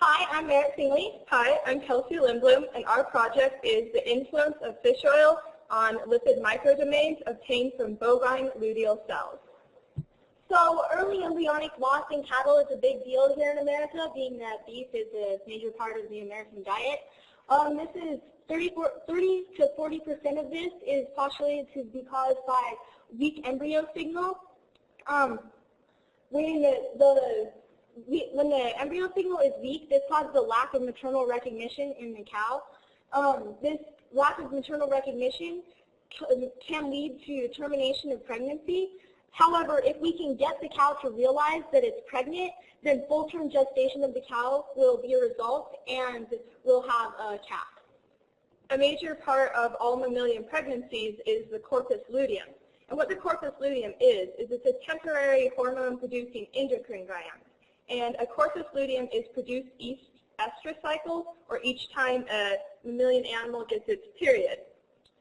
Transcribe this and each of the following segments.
Hi, I'm Merritt Singley. Hi, I'm Kelsey Lindbloom, and our project is the influence of fish oil on lipid microdomains obtained from bovine luteal cells. So early embryonic loss in cattle is a big deal here in America, being that beef is a major part of the American diet. This is 30 to 40% of this is postulated to be caused by weak embryo signal. When the embryo signal is weak, this causes a lack of maternal recognition in the cow. This lack of maternal recognition can lead to termination of pregnancy. However, if we can get the cow to realize that it's pregnant, then full-term gestation of the cow will be a result and we'll have a calf. A major part of all mammalian pregnancies is the corpus luteum. And what the corpus luteum is it's a temporary hormone-producing endocrine gland. And a corpus luteum is produced each estrous cycle, or each time a mammalian animal gets its period.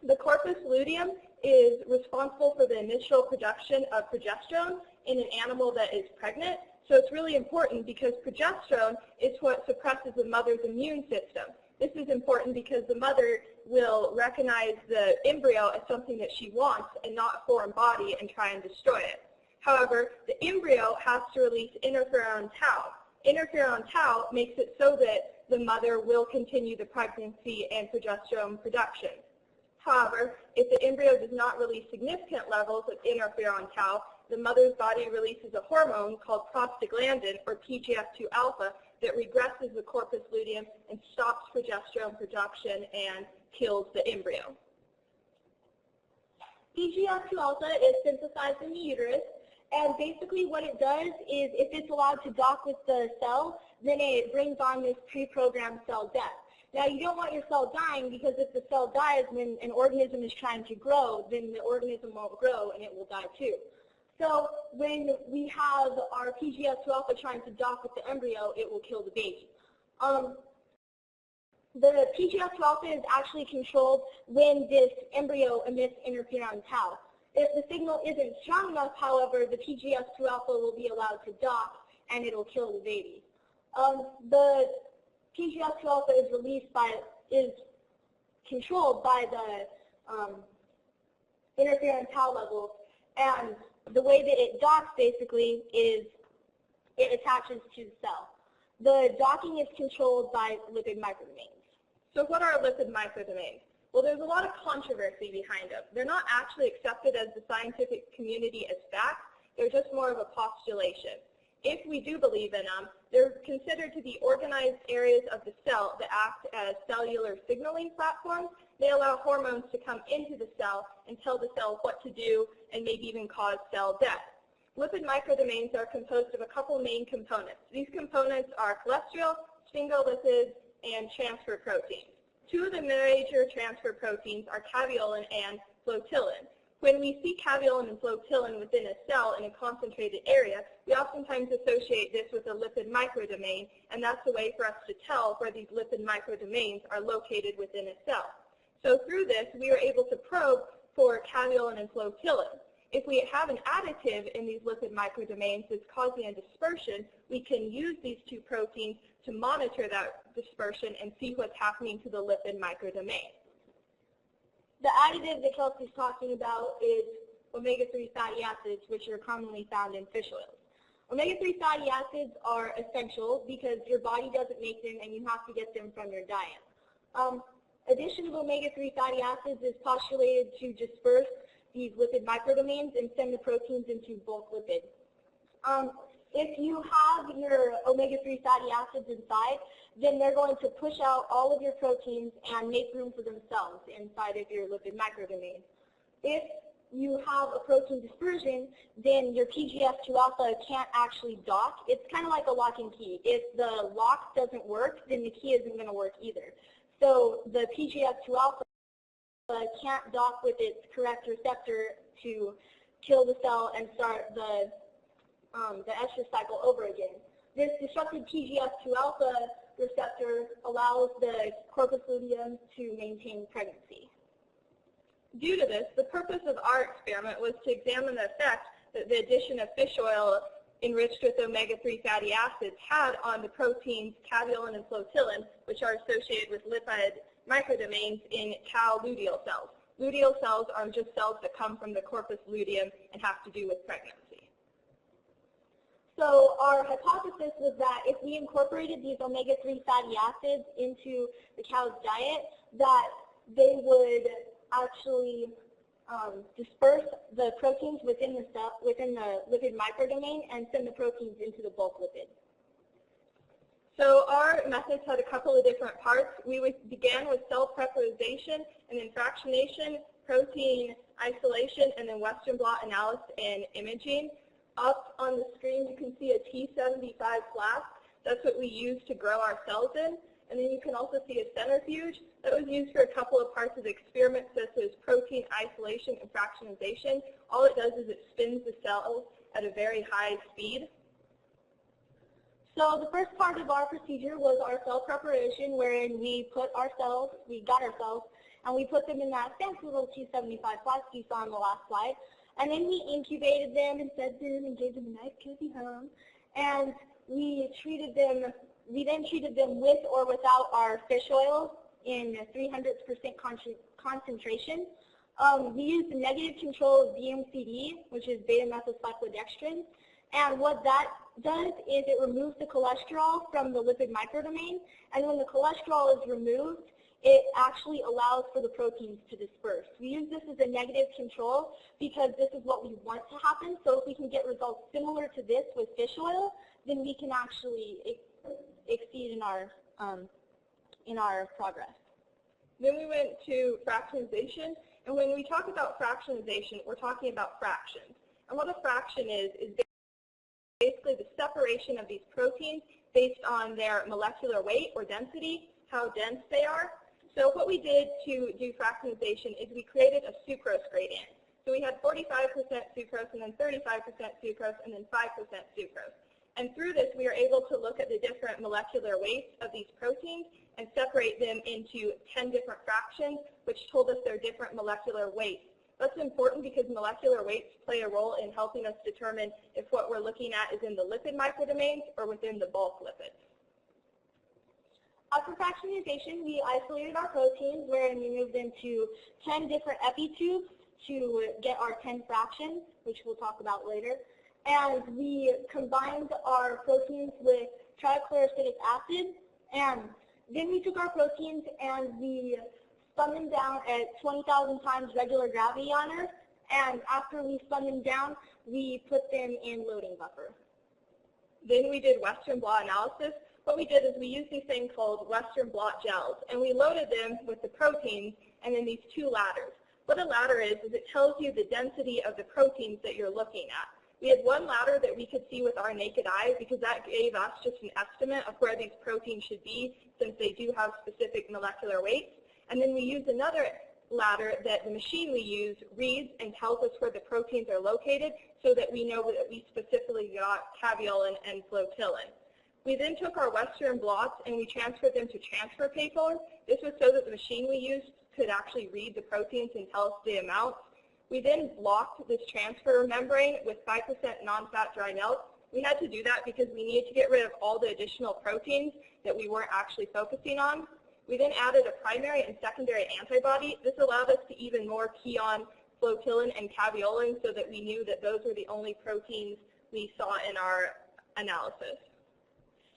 The corpus luteum is responsible for the initial production of progesterone in an animal that is pregnant. So it's really important because progesterone is what suppresses the mother's immune system. This is important because the mother will recognize the embryo as something that she wants and not a foreign body and try and destroy it. However, the embryo has to release interferon tau. Interferon tau makes it so that the mother will continue the pregnancy and progesterone production. However, if the embryo does not release significant levels of interferon tau, the mother's body releases a hormone called prostaglandin, or PGF2 alpha, that regresses the corpus luteum and stops progesterone production and kills the embryo. PGF2 alpha is synthesized in the uterus, and basically what it does is if it's allowed to dock with the cell, then it brings on this pre-programmed cell death. Now, you don't want your cell dying because if the cell dies when an organism is trying to grow, then the organism won't grow and it will die too. So when we have our PGF2 alpha trying to dock with the embryo, it will kill the baby. The PGF2 alpha is actually controlled when this embryo emits interferon tau. If the signal isn't strong enough, however, the PGF2 alpha will be allowed to dock and it will kill the baby. The PGF2 alpha is controlled by the interferon tau levels, and the way that it docks basically is it attaches to the cell. The docking is controlled by lipid microdomains. So what are lipid microdomains? Well, there's a lot of controversy behind them. They're not actually accepted as the scientific community as facts. They're just more of a postulation. If we do believe in them, they're considered to be organized areas of the cell that act as cellular signaling platforms. They allow hormones to come into the cell and tell the cell what to do and maybe even cause cell death. Lipid microdomains are composed of a couple main components. These components are cholesterol, sphingolipids, and transfer proteins. Two of the major transfer proteins are caveolin and flotilin. When we see caveolin and flotilin within a cell in a concentrated area, we oftentimes associate this with a lipid microdomain, and that's a way for us to tell where these lipid microdomains are located within a cell. So through this, we are able to probe for caveolin and flotilin. If we have an additive in these lipid microdomains that's causing a dispersion, we can use these two proteins to monitor that dispersion and see what's happening to the lipid microdomain. The additive that Kelsey's talking about is omega-3 fatty acids, which are commonly found in fish oils. Omega-3 fatty acids are essential because your body doesn't make them and you have to get them from your diet. Addition of omega-3 fatty acids is postulated to disperse these lipid microdomains and send the proteins into bulk lipids. If you have your omega-3 fatty acids inside, then they're going to push out all of your proteins and make room for themselves inside of your lipid microdomain. If you have a protein dispersion, then your PGF2 alpha can't actually dock. It's kind of like a lock and key. If the lock doesn't work, then the key isn't going to work either. So the PGF2 alpha can't dock with its correct receptor to kill the cell and start the estrous cycle over again. This disrupted PGF2 alpha receptor allows the corpus luteum to maintain pregnancy. Due to this, the purpose of our experiment was to examine the effect that the addition of fish oil enriched with omega-3 fatty acids had on the proteins caveolin and flotilin, which are associated with lipid microdomains in cow luteal cells. Luteal cells are just cells that come from the corpus luteum and have to do with pregnancy. So our hypothesis was that if we incorporated these omega-3 fatty acids into the cow's diet, that they would actually disperse the proteins within the cell, within the lipid microdomain, and send the proteins into the bulk lipid. So our methods had a couple of different parts. We began with cell preparation and then fractionation, protein isolation, and then Western blot analysis and imaging. Up on the screen you can see a T75 flask. That's what we use to grow our cells in. And then you can also see a centrifuge that was used for a couple of parts of the experiment, such as protein isolation and fractionation. All it does is it spins the cells at a very high speed. So the first part of our procedure was our cell preparation, wherein we got our cells, and we put them in that fancy little T75 flask you saw on the last slide. And then we incubated them and fed them and gave them a nice cozy home. And we then treated them with or without our fish oil in 300% concentration. We used the negative control of BMCD, which is beta-methylcyclodextrin. And what that does is it removes the cholesterol from the lipid microdomain. And when the cholesterol is removed, it actually allows for the proteins to disperse. We use this as a negative control because this is what we want to happen. So if we can get results similar to this with fish oil, then we can actually exceed in our progress. Then we went to fractionation, and when we talk about fractionation, we're talking about fractions. And what a fraction is basically the separation of these proteins based on their molecular weight or density, how dense they are. So what we did to do fractionation is we created a sucrose gradient. So we had 45% sucrose, and then 35% sucrose, and then 5% sucrose. And through this, we are able to look at the different molecular weights of these proteins and separate them into 10 different fractions, which told us their different molecular weights. That's important because molecular weights play a role in helping us determine if what we're looking at is in the lipid microdomains or within the bulk lipids. After fractionation, we isolated our proteins, wherein we moved them to 10 different epitubes to get our 10 fractions, which we'll talk about later. And we combined our proteins with trichloroacidic acid, and then we took our proteins and we spun them down at 20,000 times regular gravity on Earth, and after we spun them down, we put them in loading buffer. Then we did Western blot analysis. What we did is we used these things called Western blot gels, and we loaded them with the proteins and then these two ladders. What a ladder is it tells you the density of the proteins that you're looking at. We had one ladder that we could see with our naked eye because that gave us just an estimate of where these proteins should be since they do have specific molecular weights. And then we used another ladder that the machine we use reads and tells us where the proteins are located so that we know that we specifically got caveolin and flotilin. We then took our Western blots and we transferred them to transfer paper. This was so that the machine we used could actually read the proteins and tell us the amounts. We then blocked this transfer membrane with 5% non-fat dry milk. We had to do that because we needed to get rid of all the additional proteins that we weren't actually focusing on. We then added a primary and secondary antibody. This allowed us to even more key on flotilin and caveolin so that we knew that those were the only proteins we saw in our analysis.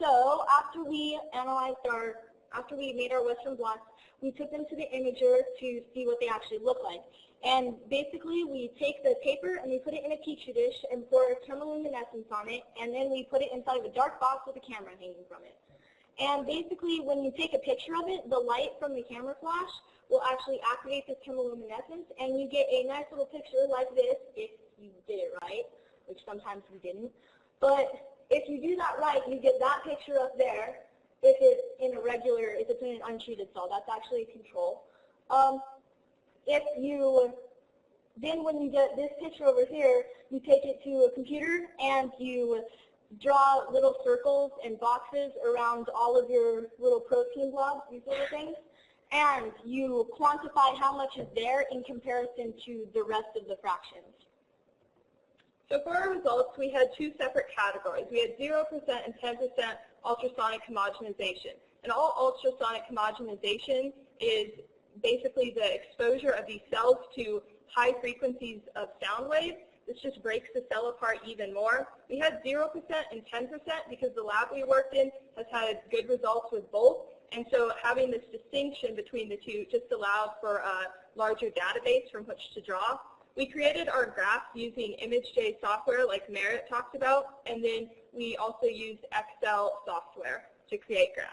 So after we made our Western blots, we took them to the imager to see what they actually look like. And basically, we take the paper and we put it in a petri dish and pour chemiluminescence on it, and then we put it inside of a dark box with a camera hanging from it. And basically, when you take a picture of it, the light from the camera flash will actually activate this chemiluminescence, and you get a nice little picture like this if you did it right, which sometimes we didn't. But if you do that right, you get that picture up there. If it's in an untreated cell, that's actually a control. Then when you get this picture over here, you take it to a computer and you draw little circles and boxes around all of your little protein blobs, these little things, and you quantify how much is there in comparison to the rest of the fractions. So for our results, we had two separate categories. We had 0% and 10% ultrasonic homogenization. And all ultrasonic homogenization is basically the exposure of these cells to high frequencies of sound waves. This just breaks the cell apart even more. We had 0% and 10% because the lab we worked in has had good results with both. And so having this distinction between the two just allowed for a larger database from which to draw. We created our graphs using ImageJ software like Merritt talked about, and then we also used Excel software to create graphs.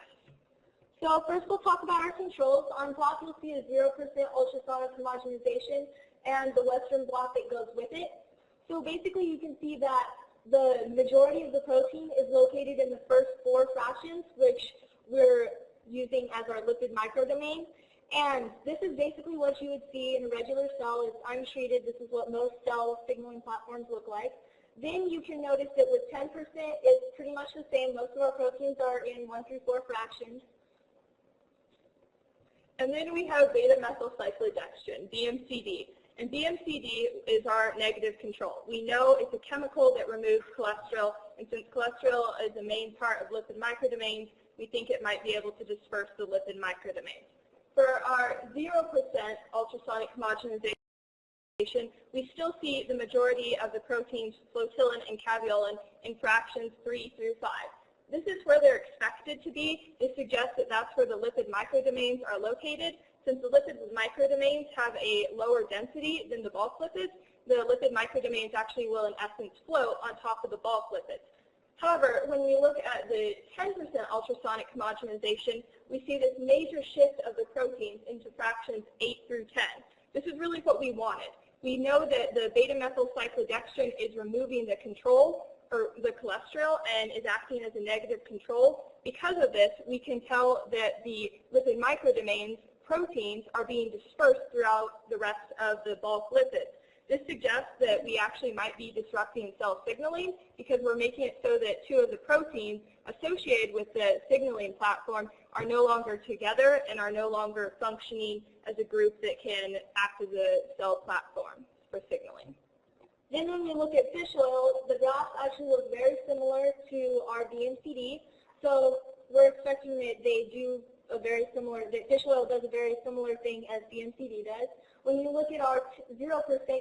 So first we'll talk about our controls. On top you'll see a 0% ultrasonic homogenization and the Western blot that goes with it. So basically you can see that the majority of the protein is located in the first 4 fractions, which we're using as our lipid microdomain. And this is basically what you would see in a regular cell. It's untreated. This is what most cell signaling platforms look like. Then you can notice that with 10%, it's pretty much the same. Most of our proteins are in 1 through 4 fractions. And then we have beta-methylcyclodextrin, BMCD. And BMCD is our negative control. We know it's a chemical that removes cholesterol, and since cholesterol is a main part of lipid microdomains, we think it might be able to disperse the lipid microdomains. For our 0% ultrasonic homogenization, we still see the majority of the proteins flotilin and caveolin in fractions 3 through 5. This is where they're expected to be. It suggests that that's where the lipid microdomains are located. Since the lipid microdomains have a lower density than the bulk lipids, the lipid microdomains actually will in essence float on top of the bulk lipids. However, when we look at the 10% ultrasonic homogenization, we see this major shift of the proteins into fractions 8 through 10. This is really what we wanted. We know that the beta-methylcyclodextrin is removing the control, or the cholesterol, and is acting as a negative control. Because of this, we can tell that the lipid microdomains proteins are being dispersed throughout the rest of the bulk lipids. This suggests that we actually might be disrupting cell signaling because we're making it so that 2 of the proteins associated with the signaling platform are no longer together and are no longer functioning as a group that can act as a cell platform for signaling. Then when we look at fish oil, the graphs actually look very similar to our BMCD. So we're expecting that they do a very similar, that fish oil does a very similar thing as BMCD does. When you look at our 0%,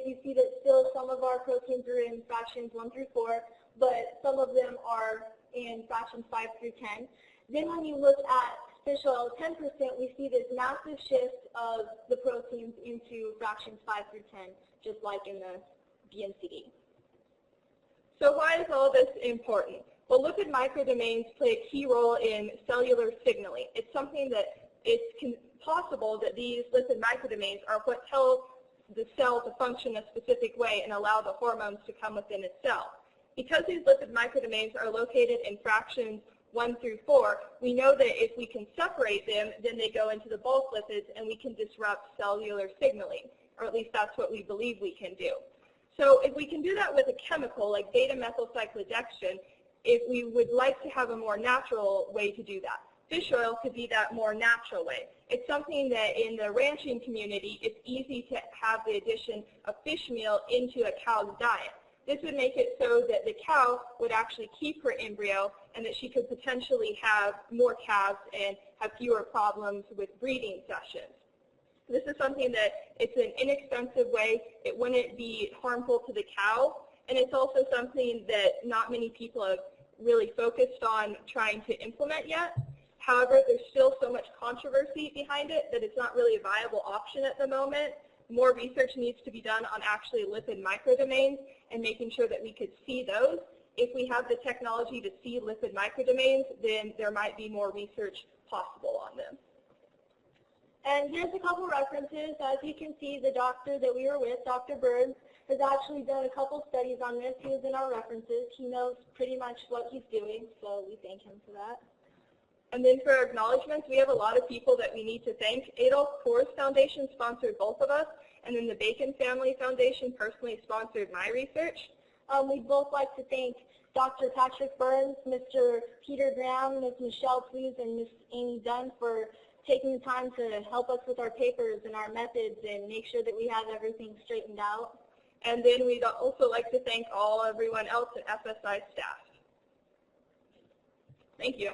you see that still some of our proteins are in fractions 1 through 4, but some of them are in fractions 5 through 10. Then when you look at fish oil 10%, we see this massive shift of the proteins into fractions 5 through 10, just like in the BMCD. So why is all this important? Well, lipid microdomains play a key role in cellular signaling. It's something that it's possible that these lipid microdomains are what tell the cell to function a specific way and allow the hormones to come within a cell. Because these lipid microdomains are located in fractions 1 through 4, we know that if we can separate them, then they go into the bulk lipids and we can disrupt cellular signaling, or at least that's what we believe we can do. So if we can do that with a chemical like beta-methylcyclodextrin, if we would like to have a more natural way to do that. Fish oil could be that more natural way. It's something that in the ranching community, it's easy to have the addition of fish meal into a cow's diet. This would make it so that the cow would actually keep her embryo and that she could potentially have more calves and have fewer problems with breeding sessions. This is something that it's an inexpensive way. It wouldn't be harmful to the cow, and it's also something that not many people have really focused on trying to implement yet. However, there's still so much controversy behind it that it's not really a viable option at the moment. More research needs to be done on actually lipid microdomains and making sure that we could see those. If we have the technology to see lipid microdomains, then there might be more research possible on them. And here's a couple references. As you can see, the doctor that we were with, Dr. Burns, has actually done a couple studies on this. He was in our references. He knows pretty much what he's doing, so we thank him for that. And then for our acknowledgments, we have a lot of people that we need to thank. Adolph Coors Foundation sponsored both of us, and then the Bacon Family Foundation personally sponsored my research. We'd both like to thank Dr. Patrick Burns, Mr. Peter Graham, Ms. Michelle Please, and Ms. Amy Dunn for taking the time to help us with our papers and our methods and make sure that we have everything straightened out. And then we'd also like to thank everyone else at FSI staff. Thank you.